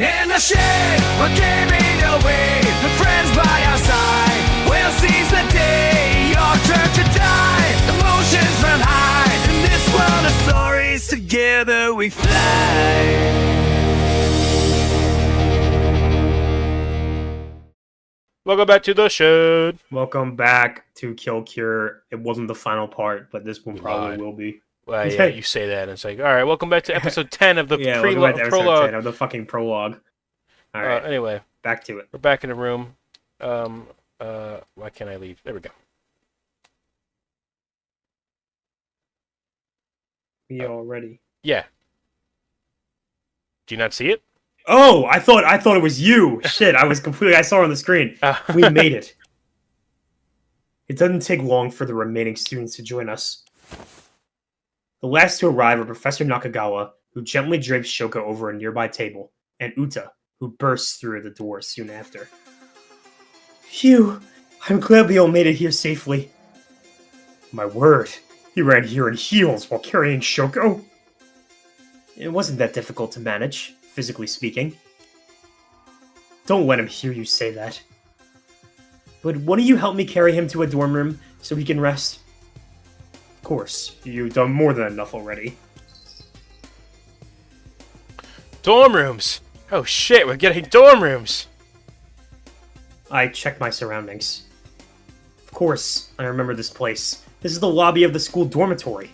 In the shade, we're giving away the friends by our side. We'll seize the day, your turn to die. Emotions run high in this world of stories. Together we fly. Welcome back to the show. Welcome back to Kill Cure. It wasn't the final part, but this one probably lied. will be. Well, yeah, you say that, and it's like, all right, welcome back to episode 10 of the Welcome back to episode prologue. 10 of the fucking prologue. All right, Anyway, back to it. we're back in the room. Why can't I leave? There we go. We all ready? Yeah. Do you not see it? Oh, I thought it was you. Shit, I saw it on the screen. We made it. It doesn't take long for the remaining students to join us. The last to arrive are Professor Nakagawa, who gently drapes Shoko over a nearby table, and Uta, who bursts through the door soon after. Phew, I'm glad we all made it here safely. My word, he ran here in heels while carrying Shoko? It wasn't that difficult to manage, physically speaking. Don't let him hear you say that. But why don't you help me carry him to a dorm room so he can rest? Of course, you've done more than enough already. Dorm rooms! Oh shit, we're getting dorm rooms! I checked my surroundings. Of course, I remember this place. This is the lobby of the school dormitory.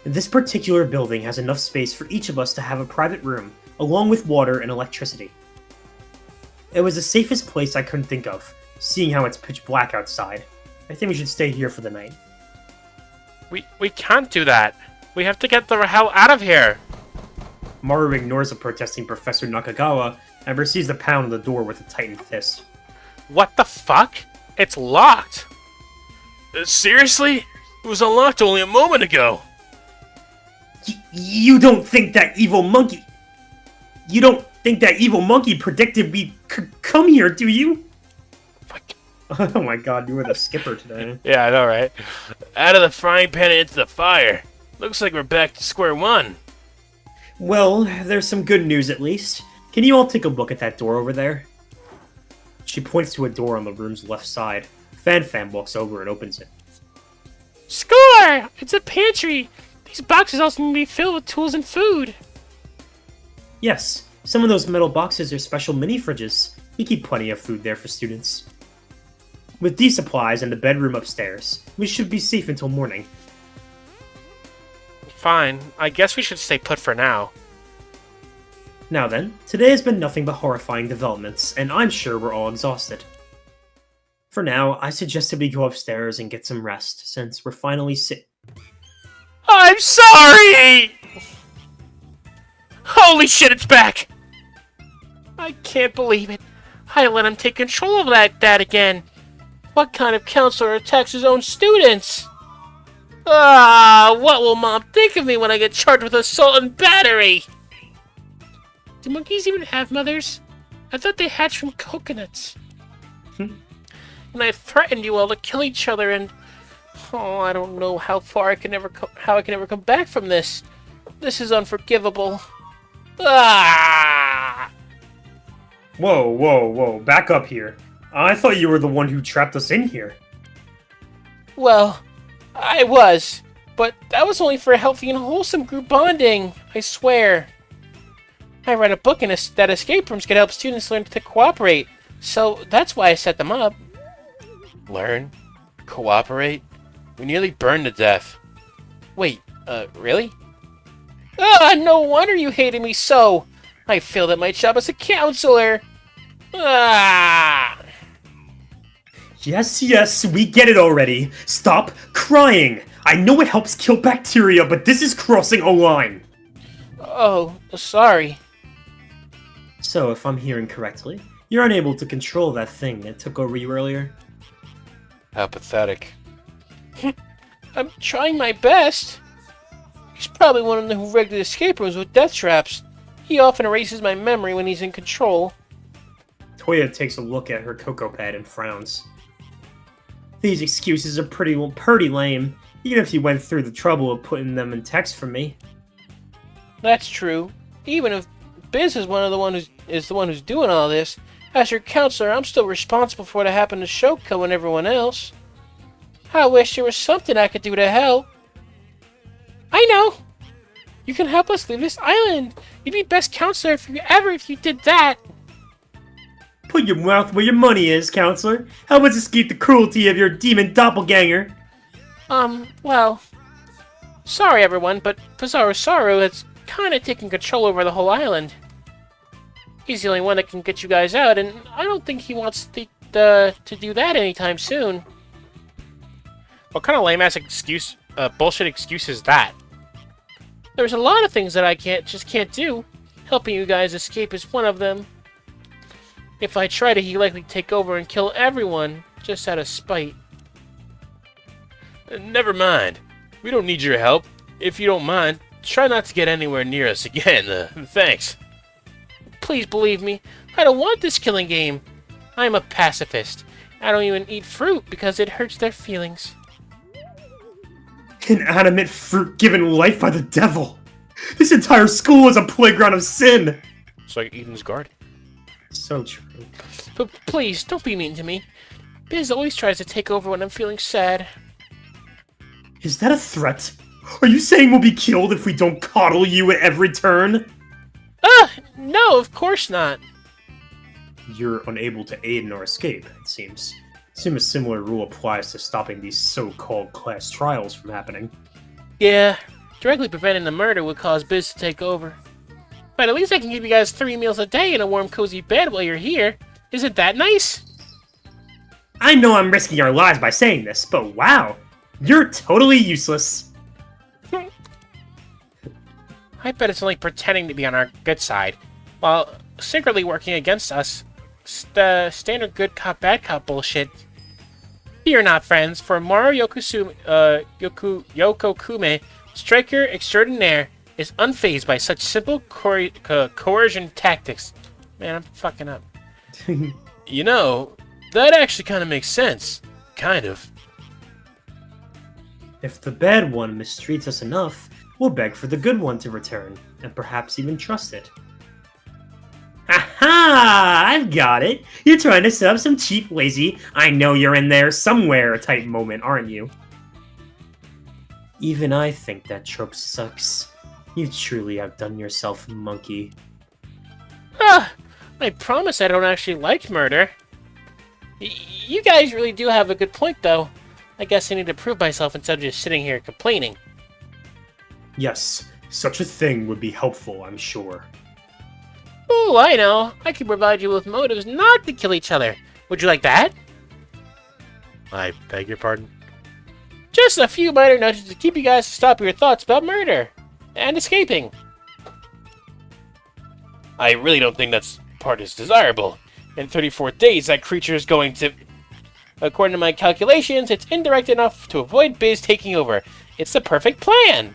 This particular building has enough space for each of us to have a private room, along with water and electricity. It was the safest place I couldn't think of, seeing how it's pitch black outside. I think we should stay here for the night. We can't do that. We have to get the hell out of here. Maru ignores the protesting Professor Nakagawa and proceeds to pound on the door with a tightened fist. What the fuck? It's locked. Seriously? It was unlocked only a moment ago. You don't think that evil monkey... You don't think that evil monkey predicted we could come here, do you? Oh my god, you were the skipper today. Yeah, I know, right? Out of the frying pan and into the fire. Looks like we're back to square one. Well, there's some good news at least. Can you all take a look at that door over there? She points to a door on the room's left side. Fan walks over and opens it. Score! It's a pantry! These boxes also need to be filled with tools and food. Yes, some of those metal boxes are special mini fridges. We keep plenty of food there for students. With these supplies and the bedroom upstairs, we should be safe until morning. Fine. I guess we should stay put for now. Now then, today has been nothing but horrifying developments, and I'm sure we're all exhausted. For now, I suggested we go upstairs and get some rest, since we're finally I'm sorry! Holy shit, it's back! I can't believe it. I let him take control of that again. What kind of counselor attacks his own students? What will Mom think of me when I get charged with assault and battery? Do monkeys even have mothers? I thought they hatched from coconuts. And I threatened you all to kill each other and... Oh, I don't know how I can ever come back from this. This is unforgivable. Whoa, back up here. I thought you were the one who trapped us in here. Well, I was, but that was only for healthy and wholesome group bonding, I swear. I read a book that escape rooms could help students learn to cooperate, so that's why I set them up. Learn? Cooperate? We nearly burned to death. Wait, really? No wonder you hated me so! I failed at my job as a counselor! Yes, we get it already. Stop crying! I know it helps kill bacteria, but this is crossing a line! Oh, sorry. So, if I'm hearing correctly, you're unable to control that thing that took over you earlier? How pathetic. I'm trying my best. He's probably one of the who rigged the escape rooms with death traps. He often erases my memory when he's in control. Toya takes a look at her cocoa pad and frowns. These excuses are pretty lame, even if you went through the trouble of putting them in text for me. That's true. Even if Biz is the one who's doing all this. As your counselor, I'm still responsible for what happened to Shoko and everyone else. I wish there was something I could do to help. I know! You can help us leave this island! You'd be best counselor if you did that! Put your mouth where your money is, counselor. Help us escape the cruelty of your demon doppelganger. Well... Sorry everyone, but Pizarro Saru has kinda taken control over the whole island. He's the only one that can get you guys out, and I don't think he wants to do that anytime soon. What kind of lame-ass bullshit excuse is that? There's a lot of things that I can't do. Helping you guys escape is one of them. If I try to, he'd likely take over and kill everyone, just out of spite. Never mind. We don't need your help. If you don't mind, try not to get anywhere near us again. Thanks. Please believe me, I don't want this killing game. I'm a pacifist. I don't even eat fruit because it hurts their feelings. Inanimate fruit given life by the devil. This entire school is a playground of sin. It's like Eden's Garden. So true. But please, don't be mean to me. Biz always tries to take over when I'm feeling sad. Is that a threat? Are you saying we'll be killed if we don't coddle you at every turn? No, of course not. You're unable to aid in our escape, it seems. Assume a similar rule applies to stopping these so-called class trials from happening. Yeah, directly preventing the murder would cause Biz to take over. But at least I can give you guys 3 meals a day in a warm, cozy bed while you're here. Isn't that nice? I know I'm risking our lives by saying this, but wow, you're totally useless. I bet it's only pretending to be on our good side, while secretly working against us. Standard good cop, bad cop bullshit. Fear not, friends, for Maru Yokokume, striker extraordinaire, is unfazed by such simple coercion tactics. Man, I'm fucking up. You know, that actually kind of makes sense. Kind of. If the bad one mistreats us enough, we'll beg for the good one to return, and perhaps even trust it. Aha! I've got it! You're trying to set up some cheap, lazy, I know you're in there somewhere type moment, aren't you? Even I think that trope sucks. You've truly outdone yourself, monkey. I promise I don't actually like murder. You guys really do have a good point, though. I guess I need to prove myself instead of just sitting here complaining. Yes, such a thing would be helpful, I'm sure. Ooh, I know. I can provide you with motives not to kill each other. Would you like that? I beg your pardon? Just a few minor nudges to keep you guys to stop your thoughts about murder and escaping. I really don't think that's part is desirable. In 34 days, that creature is going to... According to my calculations, it's indirect enough to avoid Biz taking over. It's the perfect plan.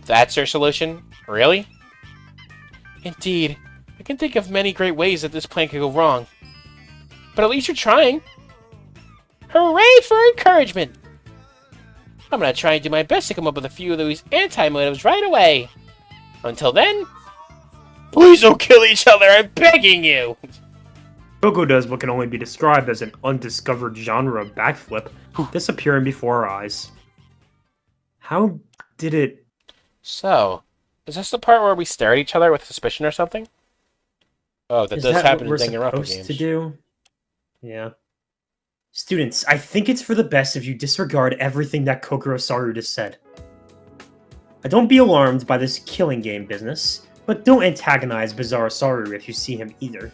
That's your solution? Really? Indeed. I can think of many great ways that this plan could go wrong. But at least you're trying. Hooray for encouragement! I'm gonna try and do my best to come up with a few of those anti-motives right away. Until then, please don't kill each other, I'm begging you! Coco does what can only be described as an undiscovered genre of backflip, disappearing before our eyes. How did it... So, is this the part where we stare at each other with suspicion or something? Oh, that does happen in Danganronpa games. To do? Yeah. Students, I think it's for the best if you disregard everything that Kokoro Saru just said. Don't be alarmed by this killing game business, but don't antagonize Bizarre Saru if you see him either.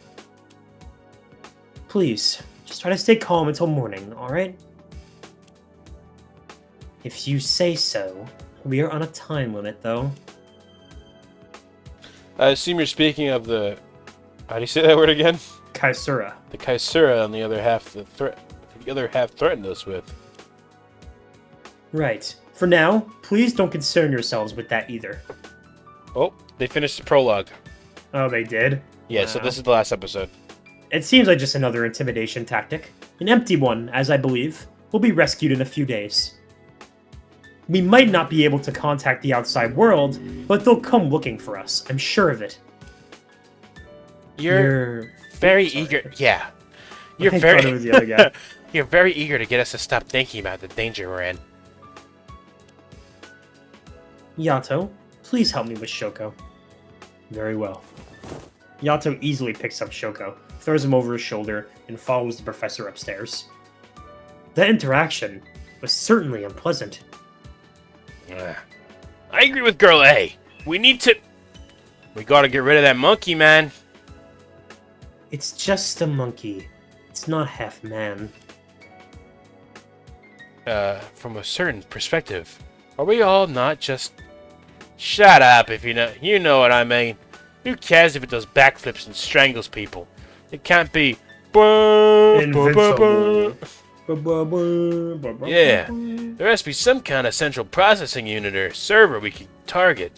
Please, just try to stay calm until morning, alright? If you say so. We are on a time limit, though. I assume you're speaking of the... How do you say that word again? Kaisura. The Kaisura on the other half the other half threatened us with. Right. For now, please don't concern yourselves with that either. Oh, they finished the prologue. Oh, they did? Yeah, Wow. So this is the last episode. It seems like just another intimidation tactic. An empty one, as I believe. Will be rescued in a few days. We might not be able to contact the outside world, but they'll come looking for us. I'm sure of it. You're very Sorry. eager. Yeah. You're I thought it very was the other guy. You're very eager to get us to stop thinking about the danger we're in. Yato, please help me with Shoko. Very well. Yato easily picks up Shoko, throws him over his shoulder, and follows the professor upstairs. That interaction was certainly unpleasant. I agree with Girl A. We gotta get rid of that monkey, man. It's just a monkey. It's not half man. From a certain perspective, are we all not just... Shut up, if you know what I mean. Who cares if it does backflips and strangles people? It can't be... Invincible. Yeah, there has to be some kind of central processing unit or server we can target.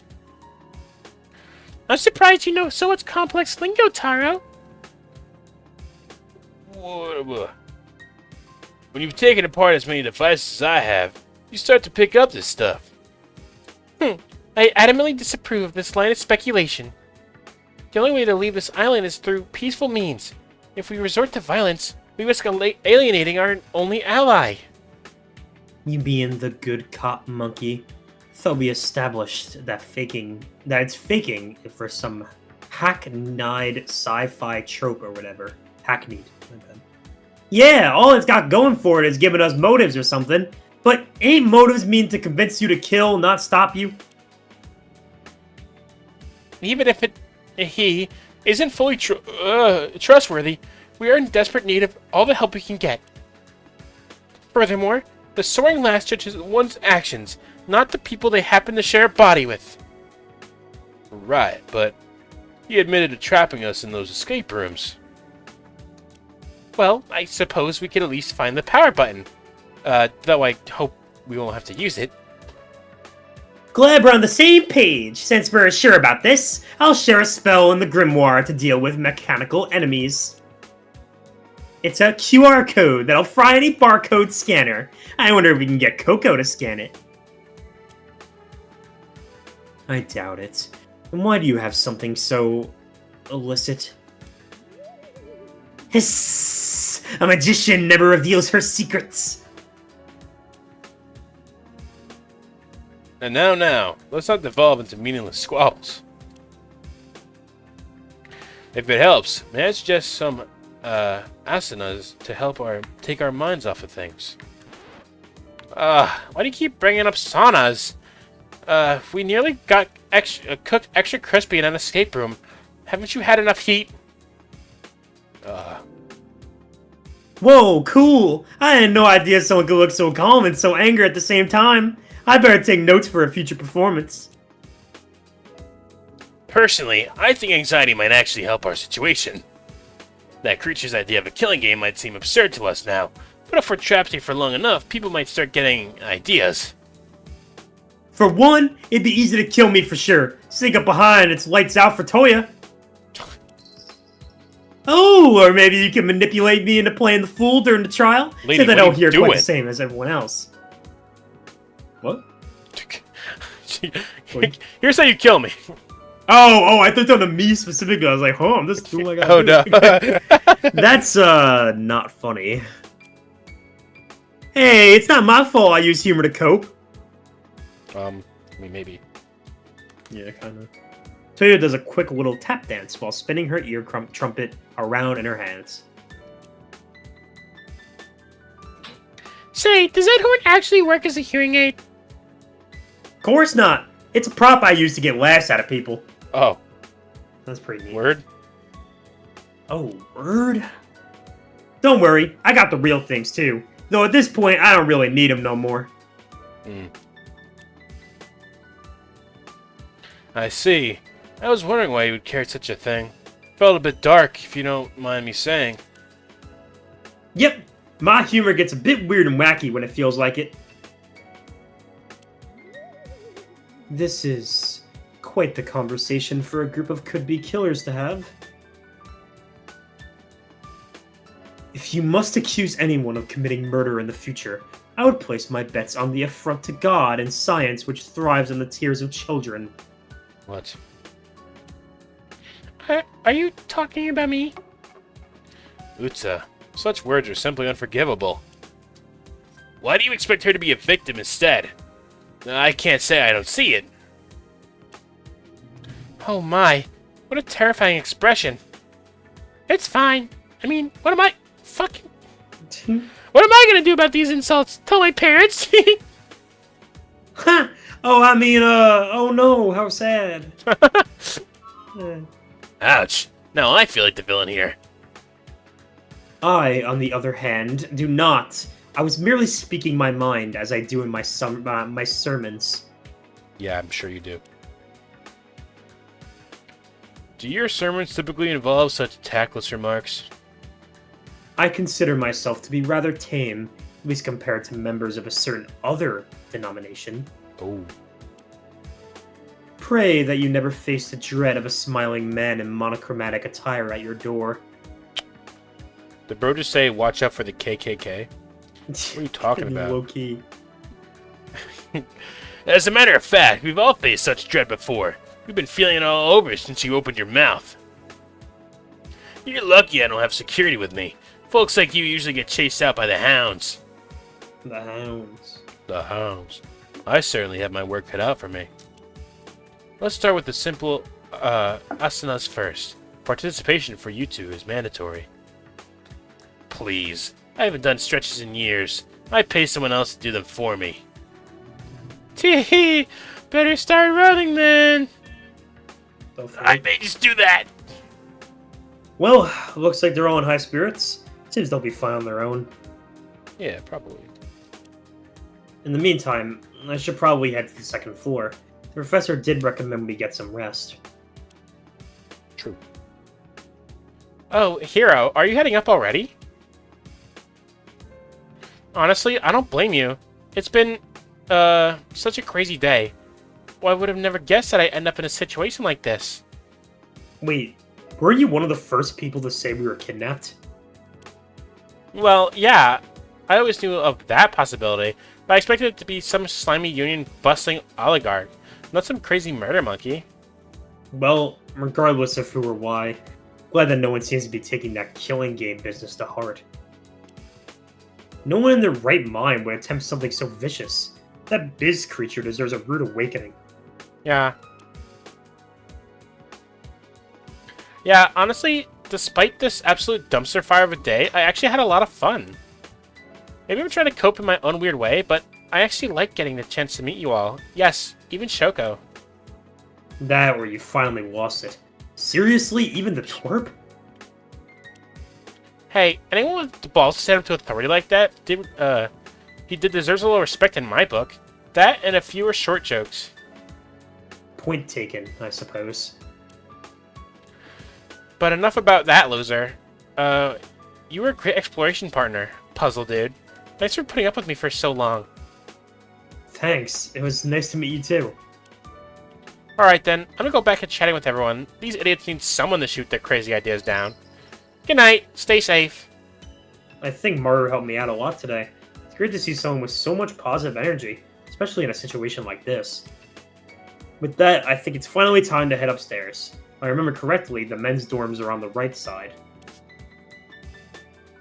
I'm surprised you know so much complex lingo, Taro. When you've taken apart as many devices as I have, you start to pick up this stuff. I adamantly disapprove of this line of speculation. The only way to leave this island is through peaceful means. If we resort to violence, we risk alienating our only ally. You being the good cop monkey. Thought we established that it's faking for some hackneyed sci-fi trope or whatever. Hackneyed. My bad. Yeah, all it's got going for it is giving us motives or something. But ain't motives mean to convince you to kill, not stop you? Even if he isn't fully trustworthy, we are in desperate need of all the help we can get. Furthermore, the soaring lass judges one's actions, not the people they happen to share a body with. Right, but he admitted to trapping us in those escape rooms. Well, I suppose we could at least find the power button. Though I hope we won't have to use it. Glad we're on the same page. Since we're sure about this, I'll share a spell in the grimoire to deal with mechanical enemies. It's a QR code that'll fry any barcode scanner. I wonder if we can get Coco to scan it. I doubt it. And why do you have something so... illicit? Hiss! A magician never reveals her secrets. And now, let's not devolve into meaningless squabbles. If it helps, may I suggest some asanas to help take our minds off of things. Why do you keep bringing up saunas? We nearly got cooked extra crispy in an escape room. Haven't you had enough heat? Whoa, cool! I had no idea someone could look so calm and so angry at the same time. I better take notes for a future performance. Personally, I think anxiety might actually help our situation. That creature's idea of a killing game might seem absurd to us now, but if we're trapped here for long enough, people might start getting ideas. For one, it'd be easy to kill me for sure. Sneak up behind, it's lights out for Toya. Oh, or maybe you can manipulate me into playing the fool during the trial, Lady, since I what are don't you hear quite doing? the same as everyone else. What? Here's how you kill me. Oh, I thought on me specifically. I was like, I'm just doing like Oh no. That's, not funny. Hey, it's not my fault I use humor to cope. I mean, maybe. Yeah, kinda. Toya does a quick little tap dance while spinning her ear trumpet around in her hands. Say, does that horn actually work as a hearing aid? Of course not. It's a prop I use to get laughs out of people. Oh, That's pretty neat. word? Oh, word? Don't worry, I got the real things too. Though at this point, I don't really need them no more. I see. I was wondering why you would carry such a thing. Felt a bit dark, if you don't mind me saying. Yep, my humor gets a bit weird and wacky when it feels like it. This is quite the conversation for a group of could-be killers to have. If you must accuse anyone of committing murder in the future, I would place my bets on the affront to God and science which thrives on the tears of children. What? Are you talking about me? Utsa, such words are simply unforgivable. Why do you expect her to be a victim instead? I can't say I don't see it. Oh my, what a terrifying expression. It's fine. I mean, what am I... fucking... What am I gonna do about these insults? Tell my parents? Ha! Oh, I mean, oh no, how sad. Ouch. Now I feel like the villain here. I, on the other hand, do not. I was merely speaking my mind, as I do in my sermons. Yeah, I'm sure you do. Do your sermons typically involve such tactless remarks? I consider myself to be rather tame, at least compared to members of a certain other denomination. Oh. Pray that you never face the dread of a smiling man in monochromatic attire at your door. Did bro just say, watch out for the KKK? What are you talking about? Low-key. As a matter of fact, we've all faced such dread before. We've been feeling it all over since you opened your mouth. You're lucky I don't have security with me. Folks like you usually get chased out by the hounds. The hounds. The hounds. I certainly have my work cut out for me. Let's start with the simple asanas first. Participation for you two is mandatory. Please. I haven't done stretches in years. I pay someone else to do them for me. Tee, better start running then. I may just do that. Well, looks like they're all in high spirits. Seems they'll be fine on their own. Yeah, probably. In the meantime, I should probably head to the second floor. The professor did recommend we get some rest. True. Oh, Hero, are you heading up already? Honestly, I don't blame you. It's been, such a crazy day. Well, I would have never guessed that I'd end up in a situation like this. Wait, were you one of the first people to say we were kidnapped? Well, yeah, I always knew of that possibility, but I expected it to be some slimy union-busting oligarch, not some crazy murder monkey. Well, regardless of who or why, glad that no one seems to be taking that killing game business to heart. No one in their right mind would attempt something so vicious. That Biz creature deserves a rude awakening. Yeah. Yeah, honestly, despite this absolute dumpster fire of a day, I actually had a lot of fun. Maybe I'm trying to cope in my own weird way, but I actually like getting the chance to meet you all. Yes, even Shoko. That or you finally lost it. Seriously, even the twerp? Hey, anyone with the balls to stand up to authority like that, he deserves a little respect in my book. That and a fewer short jokes. Point taken, I suppose. But enough about that, loser. You were a great exploration partner, puzzle dude. Thanks for putting up with me for so long. Thanks, it was nice to meet you too. Alright then, I'm gonna go back to chatting with everyone. These idiots need someone to shoot their crazy ideas down. Good night, stay safe. I think Maru helped me out a lot today. It's great to see someone with so much positive energy, especially in a situation like this. With that, I think it's finally time to head upstairs. If I remember correctly, the men's dorms are on the right side.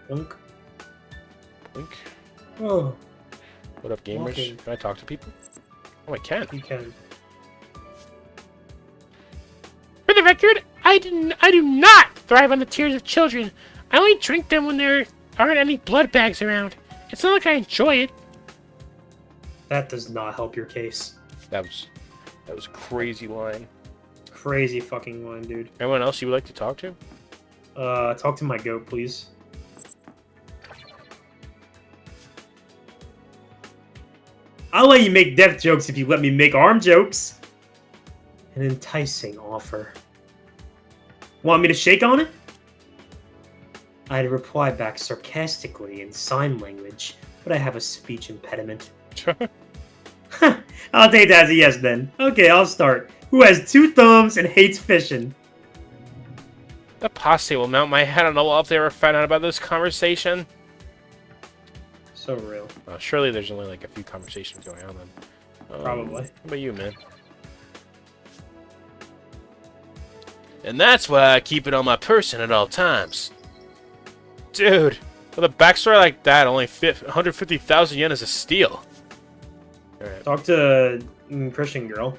Blink. Blink. Oh, What up, gamers? Walking. Can I talk to people? Oh, I can. you can. For the record, I do not thrive on the tears of children. I only drink them when there aren't any blood bags around. It's not like I enjoy it. That does not help your case. That was a crazy line. Crazy fucking line, dude. Anyone else you would like to talk to? Talk to my goat, please. I'll let you make death jokes if you let me make arm jokes. An enticing offer. Want me to shake on it? I'd reply back sarcastically in sign language, but I have a speech impediment. I'll take that as a yes then. Okay, I'll start. Who has 2 thumbs and hates fishing? The posse will mount my head on the wall if they ever find out about this conversation. So real. Surely there's only like a few conversations going on then. Probably. How about you, man? And that's why I keep it on my person at all times. Dude, with a backstory like that, only 150,000 yen is a steal. Alright. Talk to Christian girl.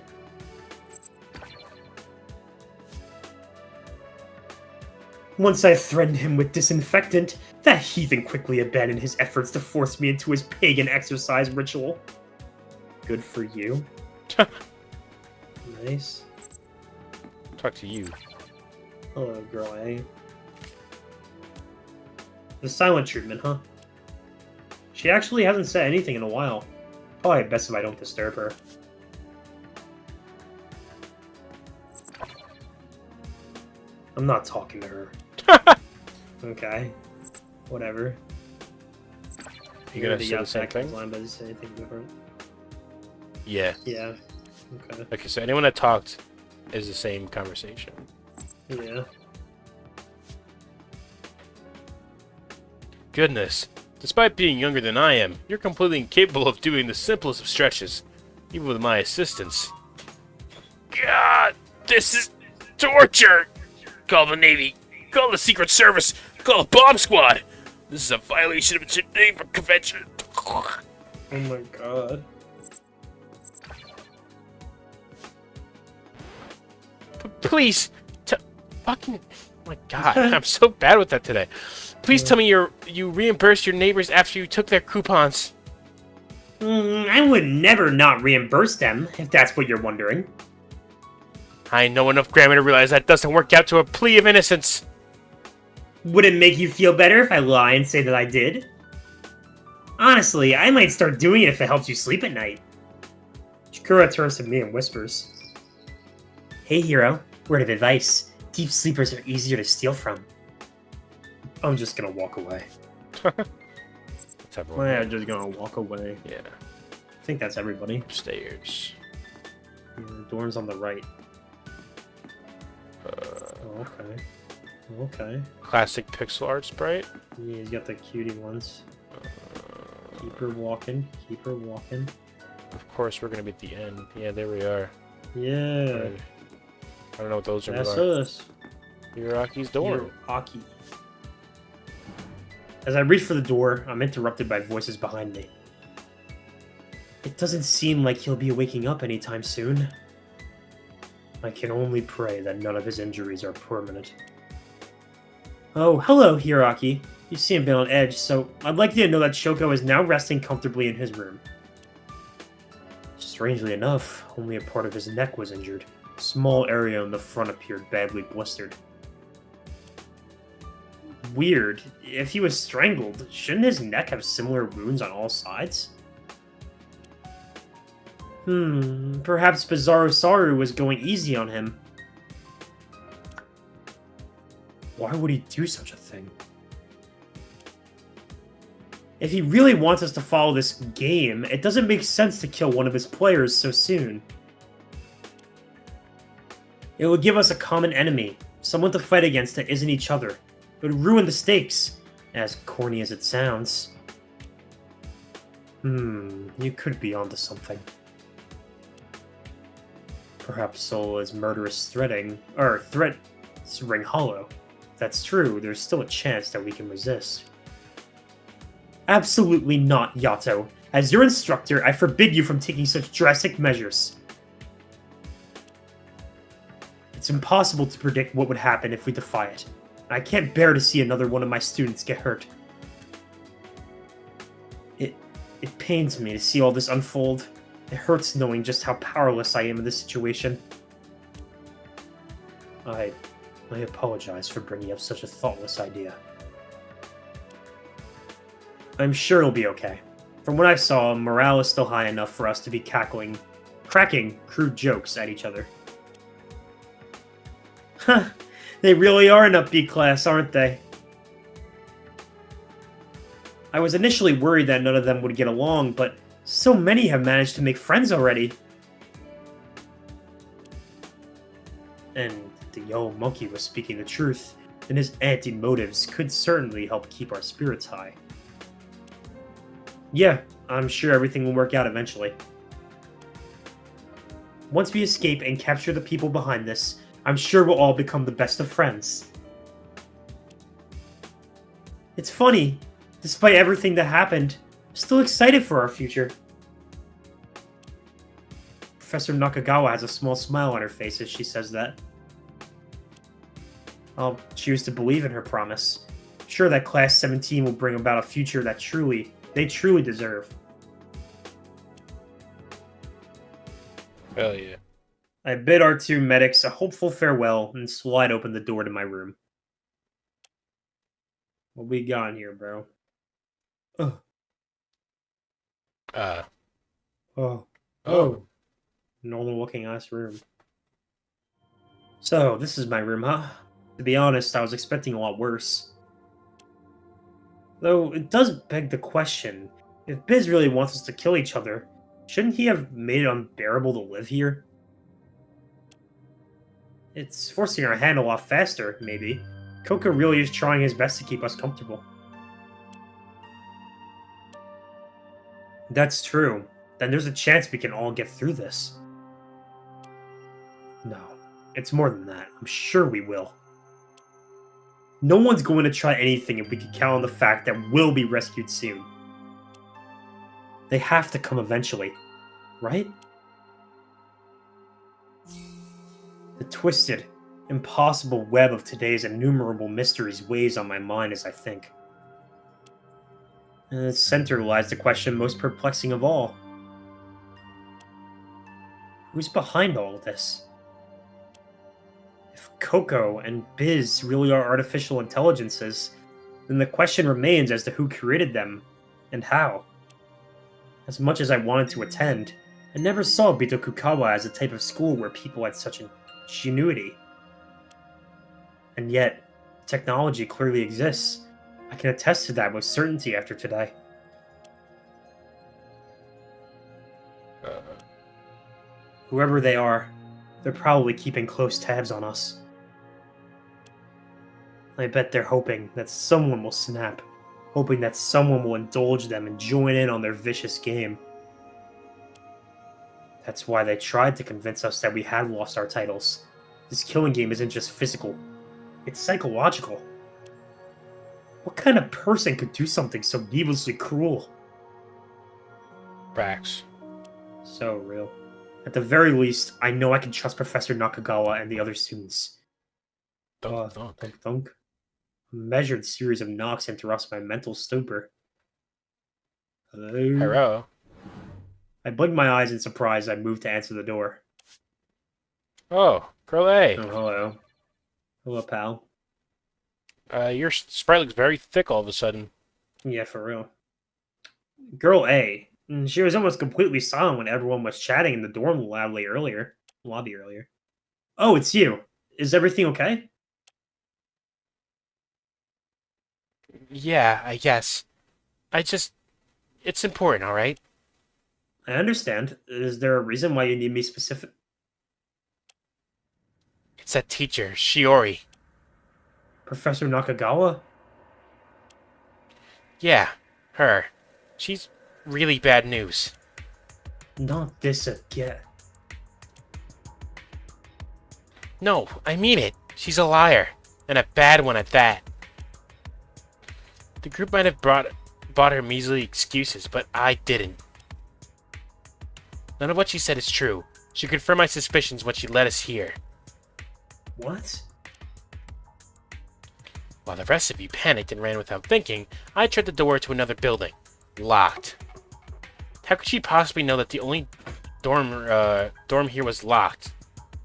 Once I threatened him with disinfectant, that heathen quickly abandoned his efforts to force me into his pagan exercise ritual. Good for you. Nice. Talk to you. Hello, girl A. The silent treatment, huh? She actually hasn't said anything in a while. Probably best if I don't disturb her. I'm not talking to her. Okay. Whatever. You gonna The say the same outside thing? line doesn't say anything different. Yeah. Yeah. Okay. Okay, so anyone that talked is the same conversation. Yeah. Goodness. Despite being younger than I am, you're completely incapable of doing the simplest of stretches, even with my assistance. God, this is torture! Call the Navy. Call the Secret Service. Call the bomb squad. This is a violation of Geneva Convention. Oh my god. Please, fucking, oh my god, I'm so bad with that today. Please tell me you reimbursed your neighbors after you took their coupons. I would never not reimburse them, if that's what you're wondering. I know enough grammar to realize that doesn't work out to a plea of innocence. Would it make you feel better if I lie and say that I did? Honestly, I might start doing it if it helps you sleep at night. Chikura turns to me and whispers. Hey, hero. Word of advice. Deep sleepers are easier to steal from. I'm just gonna walk away. That's everyone. I'm just gonna walk away. Yeah. I think that's everybody. Upstairs. Yeah, the door's on the right. Oh, okay. Okay. Classic pixel art sprite. Yeah, he's got the cutie ones. Keep her walking. Keep her walking. Of course, we're gonna be at the end. Yeah, there we are. Yeah. I don't know what those That's are. us. Yuraki's door. Aki. As I reach for the door, I'm interrupted by voices behind me. It doesn't seem like he'll be waking up anytime soon. I can only pray that none of his injuries are permanent. Oh, hello, Hiraki. You seem a bit on edge, so I'd like you to know that Shoko is now resting comfortably in his room. Strangely enough, only a part of his neck was injured. A small area on the front appeared badly blistered. Weird. If he was strangled, shouldn't his neck have similar wounds on all sides? Perhaps Bizarro Saru was going easy on him. Why would he do such a thing? If he really wants us to follow this game, it doesn't make sense to kill one of his players so soon. It would give us a common enemy, someone to fight against that isn't each other. It would ruin the stakes, as corny as it sounds. You could be onto something. Perhaps Sola's murderous threats ring hollow. If that's true, there's still a chance that we can resist. Absolutely not, Yato. As your instructor, I forbid you from taking such drastic measures. It's impossible to predict what would happen if we defy it. I can't bear to see another one of my students get hurt. It pains me to see all this unfold. It hurts knowing just how powerless I am in this situation. I apologize for bringing up such a thoughtless idea. I'm sure it'll be okay. From what I saw, morale is still high enough for us to be cracking crude jokes at each other. Huh, they really are an upbeat class, aren't they? I was initially worried that none of them would get along, but so many have managed to make friends already. And the yellow monkey was speaking the truth, and his anti-motives could certainly help keep our spirits high. Yeah, I'm sure everything will work out eventually. Once we escape and capture the people behind this, I'm sure we'll all become the best of friends. It's funny, despite everything that happened, I'm still excited for our future. Professor Nakagawa has a small smile on her face as she says that. I'll choose to believe in her promise. I'm sure that Class 17 will bring about a future that they truly deserve. Hell yeah. I bid our two medics a hopeful farewell and slide open the door to my room. What we got in here, bro? Oh. Oh. Normal looking ass room. So, this is my room, huh? To be honest, I was expecting a lot worse. Though, it does beg the question, if Biz really wants us to kill each other, shouldn't he have made it unbearable to live here? It's forcing our hand a lot faster, maybe. Coco really is trying his best to keep us comfortable. That's true. Then there's a chance we can all get through this. No, it's more than that. I'm sure we will. No one's going to try anything if we can count on the fact that we'll be rescued soon. They have to come eventually, right? The twisted, impossible web of today's innumerable mysteries weighs on my mind as I think. In its center lies the question most perplexing of all. Who's behind all of this? If Coco and Biz really are artificial intelligences, then the question remains as to who created them and how. As much as I wanted to attend, I never saw Bitokukawa as a type of school where people had such ingenuity. And yet, technology clearly exists. I can attest to that with certainty after today. Whoever they are, they're probably keeping close tabs on us. I bet they're hoping that someone will snap, hoping that someone will indulge them and join in on their vicious game. That's why they tried to convince us that we had lost our titles. This killing game isn't just physical, it's psychological. What kind of person could do something so needlessly cruel? Facts. So real. At the very least, I know I can trust Professor Nakagawa and the other students. Dunk, dunk. Thunk, thunk. A measured series of knocks interrupts my mental stupor. Hello? Hello. I blink my eyes in surprise. I move to answer the door. Oh, Girl A. Oh, hello. Hello, pal. Your sprite looks very thick all of a sudden. Yeah, for real. Girl A. She was almost completely silent when everyone was chatting in the dorm lobby earlier. Oh, it's you. Is everything okay? Yeah, I guess. It's important, alright? I understand. Is there a reason why you need me specific? It's that teacher, Shiori. Professor Nakagawa? Yeah, her. She's really bad news. Not this again. No, I mean it. She's a liar. And a bad one at that. The group might have bought her measly excuses, but I didn't. None of what she said is true. She confirmed my suspicions when she led us here. What? While the rest of you panicked and ran without thinking, I tried the door to another building. Locked. How could she possibly know that the only dorm here was locked?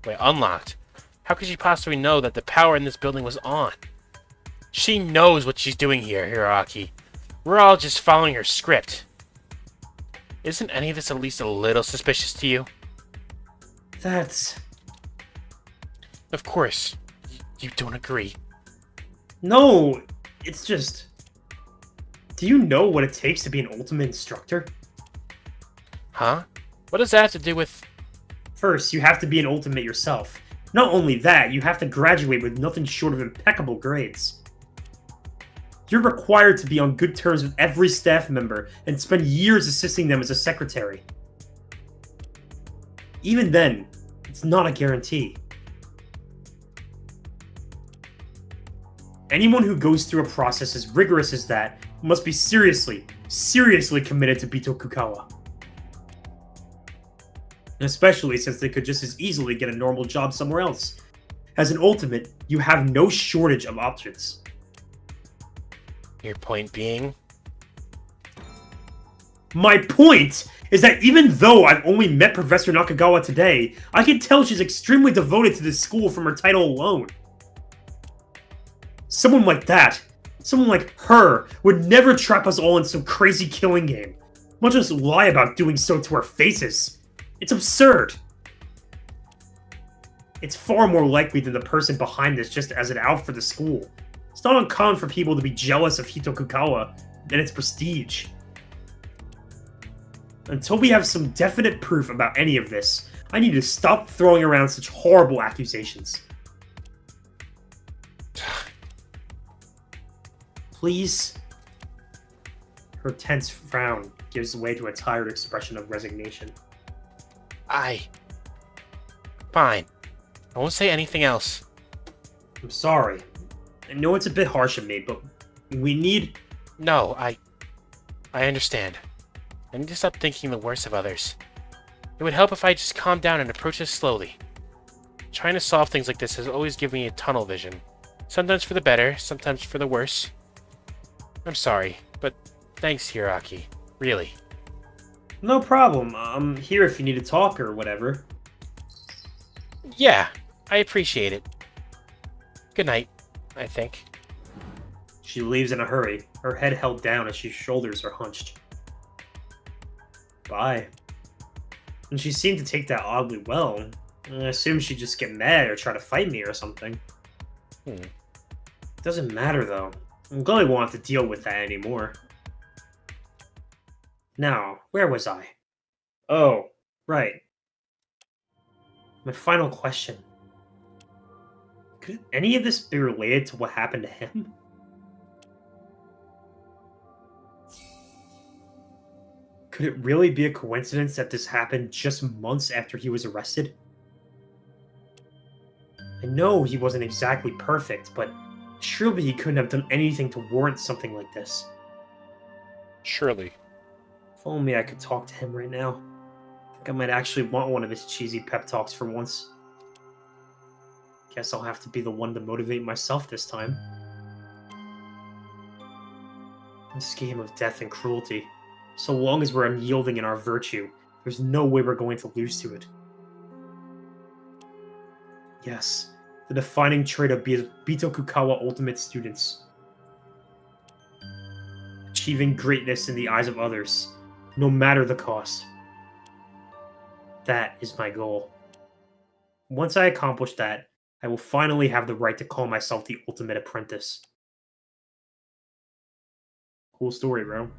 Wait, unlocked. How could she possibly know that the power in this building was on? She knows what she's doing here, Hiroaki. We're all just following her script. Isn't any of this at least a little suspicious to you? That's... Of course. You don't agree. No! It's just... Do you know what it takes to be an ultimate instructor? Huh? What does that have to do with... First, you have to be an ultimate yourself. Not only that, you have to graduate with nothing short of impeccable grades. You're required to be on good terms with every staff member and spend years assisting them as a secretary. Even then, it's not a guarantee. Anyone who goes through a process as rigorous as that must be seriously committed to Bitokukawa. Especially since they could just as easily get a normal job somewhere else. As an ultimate, you have no shortage of options. Your point being? My point is that even though I've only met Professor Nakagawa today, I can tell she's extremely devoted to this school from her title alone. Someone like that, someone like her, would never trap us all in some crazy killing game, much less lie about doing so to our faces. It's absurd. It's far more likely than the person behind this just as it out for the school. It's not uncommon for people to be jealous of Hitokukawa and its prestige. Until we have some definite proof about any of this, I need to stop throwing around such horrible accusations. Please? Her tense frown gives way to a tired expression of resignation. Fine. I won't say anything else. I'm sorry. I know it's a bit harsh of me, but we need... No, I understand. I need to stop thinking the worst of others. It would help if I just calmed down and approach this slowly. Trying to solve things like this has always given me a tunnel vision. Sometimes for the better, sometimes for the worse. I'm sorry, but thanks, Hiraki. Really. No problem. I'm here if you need to talk or whatever. Yeah, I appreciate it. Good night, I think. She leaves in a hurry, her head held down as her shoulders are hunched. Bye. And she seemed to take that oddly well. I assumed she'd just get mad or try to fight me or something. It doesn't matter though. I'm glad I won't have to deal with that anymore. Now, where was I? Oh, right. My final question. Could any of this be related to what happened to him? Could it really be a coincidence that this happened just months after he was arrested? I know he wasn't exactly perfect, but surely he couldn't have done anything to warrant something like this. Surely. If only I could talk to him right now. I think I might actually want one of his cheesy pep talks for once. Guess I'll have to be the one to motivate myself this time. This game of death and cruelty. So long as we're unyielding in our virtue, there's no way we're going to lose to it. Yes, the defining trait of Bitokukawa Ultimate students. Achieving greatness in the eyes of others, no matter the cost. That is my goal. Once I accomplish that, I will finally have the right to call myself the Ultimate Apprentice. Cool story, bro.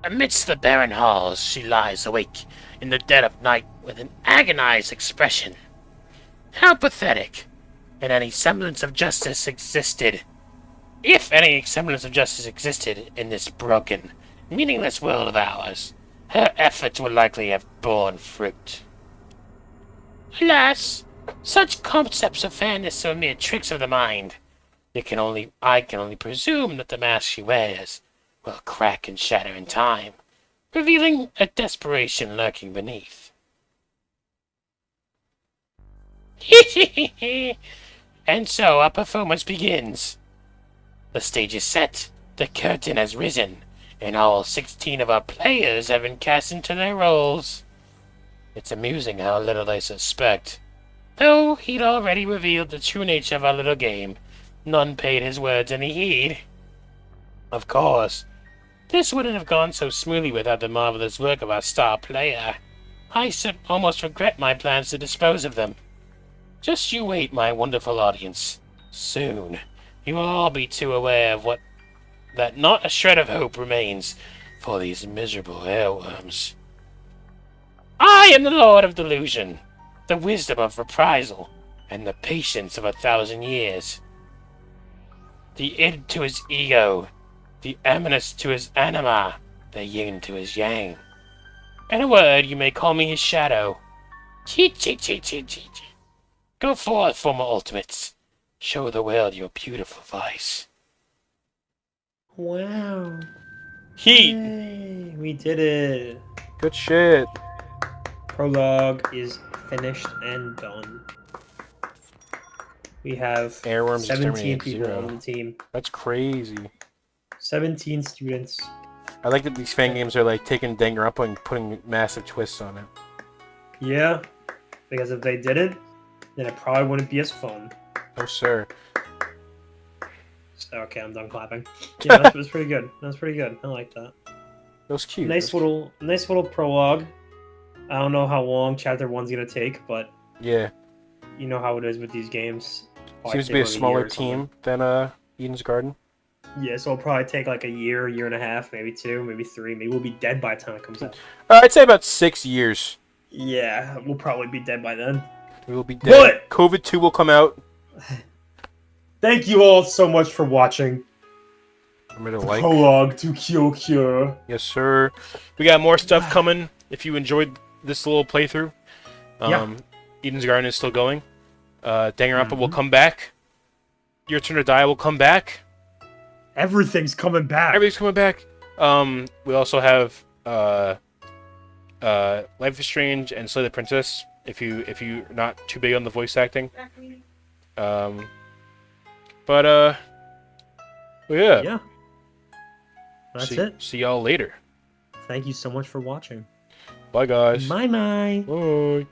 Amidst the barren halls, she lies awake in the dead of night with an agonized expression. How pathetic! And any semblance of justice existed. If any semblance of justice existed in this broken, meaningless world of ours, her efforts would likely have borne fruit. Alas, such concepts of fairness are mere tricks of the mind. I can only presume that the mask she wears will crack and shatter in time, revealing a desperation lurking beneath. And so our performance begins. The stage is set, the curtain has risen, and all 16 of our players have been cast into their roles. It's amusing how little they suspect. Though he'd already revealed the true nature of our little game, none paid his words any heed. Of course, this wouldn't have gone so smoothly without the marvelous work of our star player. I almost regret my plans to dispose of them. Just you wait, my wonderful audience. Soon, you will all be too aware of that not a shred of hope remains for these miserable airworms. I am the Lord of Delusion, the wisdom of reprisal, and the patience of 1,000 years. The id to his ego, The animus to his anima, the yin to his yang. In a word, you may call me his shadow. Chi. Go forth, former ultimates. Show the world your beautiful voice. Wow. Heat. Yay, we did it. Good shit. Prologue is finished and done. We have Airworms 17 exterminated people 0. on the team. That's crazy. 17 students. I like that these fan games are like taking Danganronpa and putting massive twists on it. Yeah, because if they didn't, then it probably wouldn't be as fun. Oh, sir. So, okay, I'm done clapping. Yeah, that was pretty good. That was pretty good. I like that. That was cute. Nice little prologue. I don't know how long Chapter 1's gonna take, but Yeah. you know how it is with these games. Probably Seems to be a take like smaller year or something. team than Eden's Garden. Yeah, so it'll probably take like a year and a half, maybe 2, maybe 3. Maybe we'll be dead by the time it comes out. I'd say about 6 years. Yeah, we'll probably be dead by then. We will be dead. But COVID 2 will come out. thank you all so much for watching. Remember to like. Prologue to Kyokyo. Yes, sir. We got more stuff coming. If you enjoyed this little playthrough, Yeah. Eden's Garden is still going. Danganronpa will come back. Your Turn to Die will come back. Everything's coming back. Everything's coming back. We also have Life is Strange and Slay the Princess. If you're not too big on the voice acting. Well, yeah. Yeah. That's see, it. See y'all later. Thank you so much for watching. Bye, guys. Bye. Bye.